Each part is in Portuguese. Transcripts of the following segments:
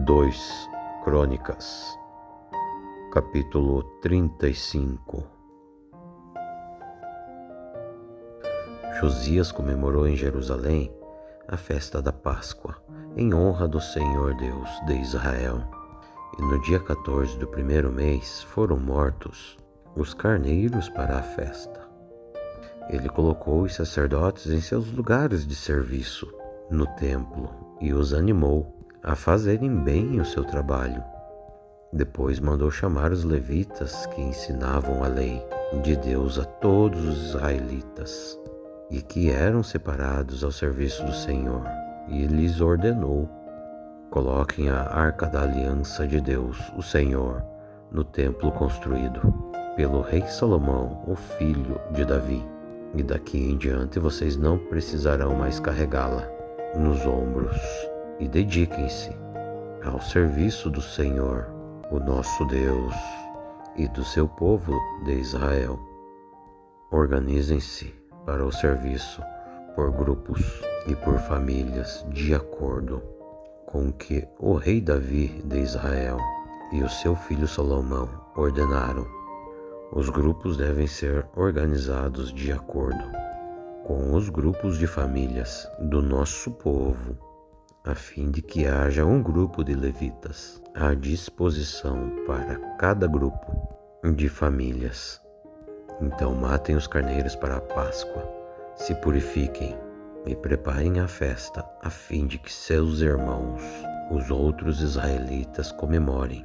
2 Crônicas, capítulo 35. Josias comemorou em Jerusalém a festa da Páscoa, em honra do Senhor Deus de Israel. E no dia 14 do primeiro mês foram mortos os carneiros para a festa. Ele colocou os sacerdotes em seus lugares de serviço no templo e os animou a fazerem bem o seu trabalho. Depois mandou chamar os levitas que ensinavam a lei de Deus a todos os israelitas e que eram separados ao serviço do Senhor, e lhes ordenou: coloquem a arca da aliança de Deus, o Senhor, no templo construído pelo rei Salomão, o filho de Davi, e daqui em diante vocês não precisarão mais carregá-la nos ombros, e dediquem-se ao serviço do Senhor, o nosso Deus, e do seu povo de Israel. Organizem-se para o serviço por grupos e por famílias, de acordo com o que o rei Davi de Israel e o seu filho Salomão ordenaram. Os grupos devem ser organizados de acordo com os grupos de famílias do nosso povo, a fim de que haja um grupo de levitas à disposição para cada grupo de famílias. Então matem os carneiros para a Páscoa, se purifiquem e preparem a festa, a fim de que seus irmãos, os outros israelitas, comemorem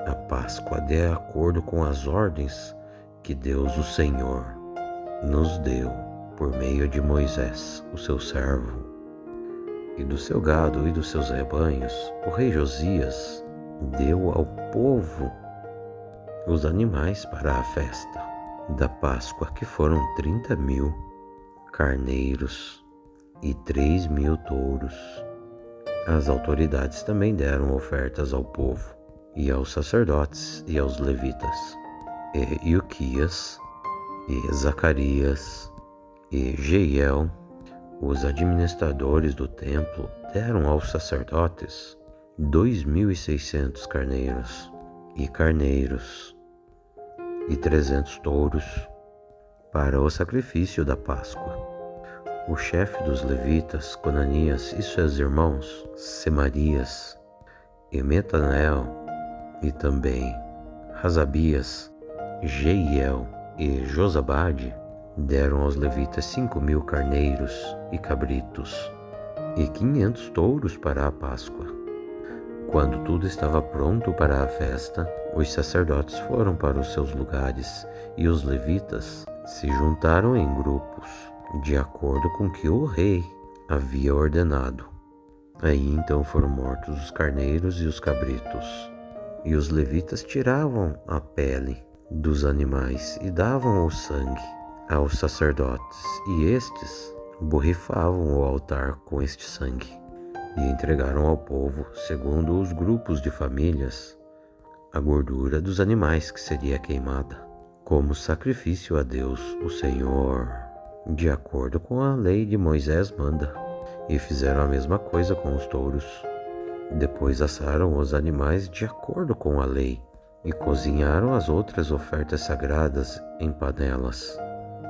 a Páscoa de acordo com as ordens que Deus, o Senhor, nos deu por meio de Moisés, o seu servo. E do seu gado e dos seus rebanhos, o rei Josias deu ao povo os animais para a festa da Páscoa, que foram 30.000 carneiros e 3.000 touros. As autoridades também deram ofertas ao povo e aos sacerdotes e aos levitas. E Ilquias, e Zacarias, e Jeiel, os administradores do templo, deram aos sacerdotes 2.600 carneiros e 300 touros para o sacrifício da Páscoa. O chefe dos levitas, Conanias, e seus irmãos, Semarias e Metanel, e também Razabias, Jeiel e Josabade, deram aos levitas 5.000 carneiros e cabritos e 500 touros para a Páscoa. Quando tudo estava pronto para a festa, os sacerdotes foram para os seus lugares e os levitas se juntaram em grupos, de acordo com o que o rei havia ordenado. Aí então foram mortos os carneiros e os cabritos, e os levitas tiravam a pele dos animais e davam o sangue aos sacerdotes, e estes borrifavam o altar com este sangue, e entregaram ao povo, segundo os grupos de famílias, a gordura dos animais que seria queimada, como sacrifício a Deus, o Senhor, de acordo com a lei de Moisés manda. E fizeram a mesma coisa com os touros. Depois assaram os animais de acordo com a lei, e cozinharam as outras ofertas sagradas em panelas,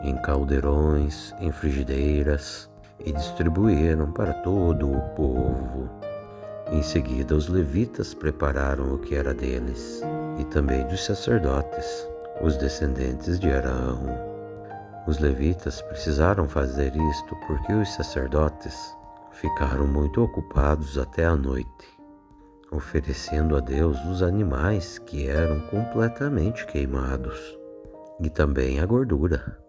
em caldeirões, em frigideiras, e distribuíram para todo o povo. Em seguida, os levitas prepararam o que era deles, e também dos sacerdotes, os descendentes de Arão. Os levitas precisaram fazer isto porque os sacerdotes ficaram muito ocupados até a noite, oferecendo a Deus os animais que eram completamente queimados, e também a gordura.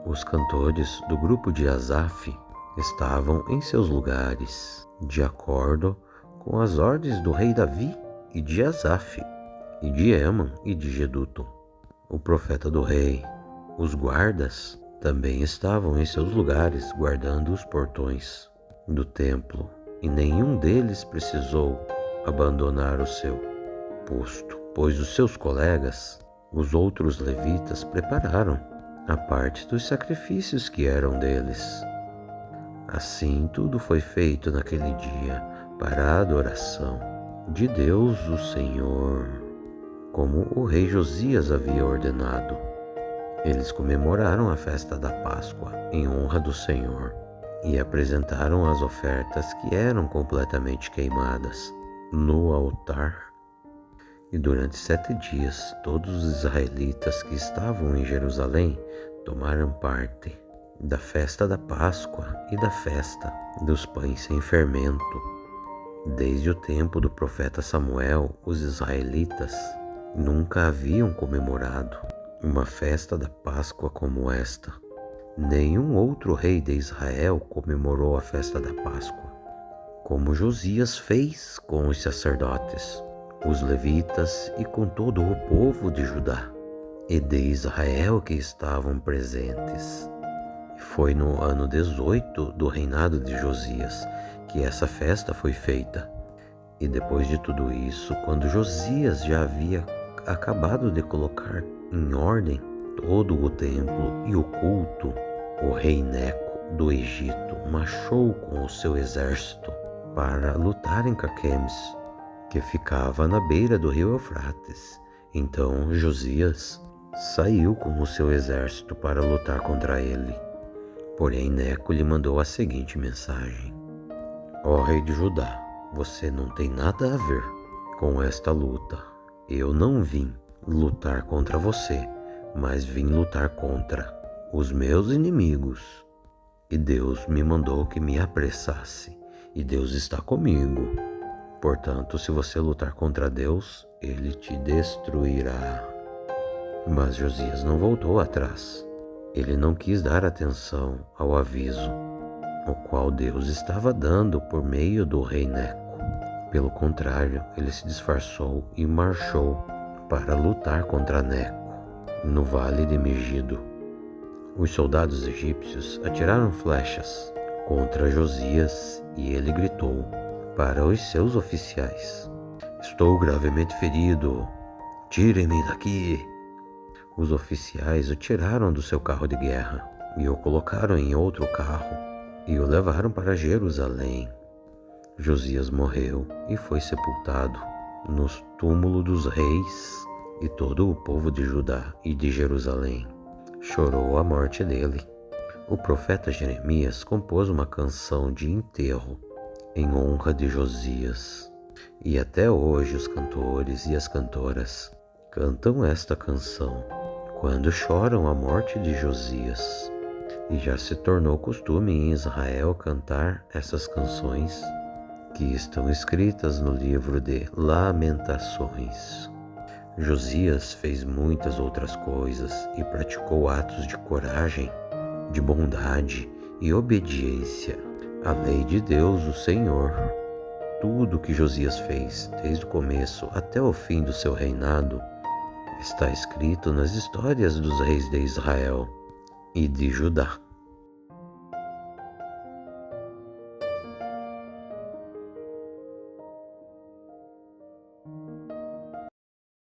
Os cantores do grupo de Asaf estavam em seus lugares, de acordo com as ordens do rei Davi e de Asaf, e de Eman e de Jedutum, o profeta do rei. Os guardas também estavam em seus lugares, guardando os portões do templo, e nenhum deles precisou abandonar o seu posto, pois os seus colegas, os outros levitas, prepararam a parte dos sacrifícios que eram deles. Assim tudo foi feito naquele dia para a adoração de Deus o Senhor, como o rei Josias havia ordenado. Eles comemoraram a festa da Páscoa em honra do Senhor e apresentaram as ofertas que eram completamente queimadas no altar. E durante 7 dias, todos os israelitas que estavam em Jerusalém tomaram parte da festa da Páscoa e da festa dos pães sem fermento. Desde o tempo do profeta Samuel, os israelitas nunca haviam comemorado uma festa da Páscoa como esta. Nenhum outro rei de Israel comemorou a festa da Páscoa, como Josias fez com os sacerdotes, os levitas e com todo o povo de Judá e de Israel que estavam presentes. Foi no ano 18 do reinado de Josias que essa festa foi feita. E depois de tudo isso, quando Josias já havia acabado de colocar em ordem todo o templo e o culto, o rei Neco do Egito marchou com o seu exército para lutar em Carquemes, que ficava na beira do rio Eufrates. Então Josias saiu com o seu exército para lutar contra ele. Porém Neco lhe mandou a seguinte mensagem: Ó rei de Judá, você não tem nada a ver com esta luta. Eu não vim lutar contra você, mas vim lutar contra os meus inimigos. E Deus me mandou que me apressasse, e Deus está comigo. Portanto, se você lutar contra Deus, ele te destruirá. Mas Josias não voltou atrás. Ele não quis dar atenção ao aviso, o qual Deus estava dando por meio do rei Neco. Pelo contrário, ele se disfarçou e marchou para lutar contra Neco, no vale de Megido. Os soldados egípcios atiraram flechas contra Josias e ele gritou para os seus oficiais: Estou gravemente ferido, tirem-me daqui. Os oficiais o tiraram do seu carro de guerra e o colocaram em outro carro e o levaram para Jerusalém. Josias morreu e foi sepultado no túmulo dos reis, e todo o povo de Judá e de Jerusalém chorou a morte dele. O profeta Jeremias compôs uma canção de enterro em honra de Josias, e até hoje os cantores e as cantoras cantam esta canção quando choram a morte de Josias. E já se tornou costume em Israel cantar essas canções que estão escritas no livro de Lamentações. Josias fez muitas outras coisas e praticou atos de coragem, de bondade e obediência à lei de Deus, o Senhor. Tudo que Josias fez, desde o começo até o fim do seu reinado, está escrito nas histórias dos reis de Israel e de Judá.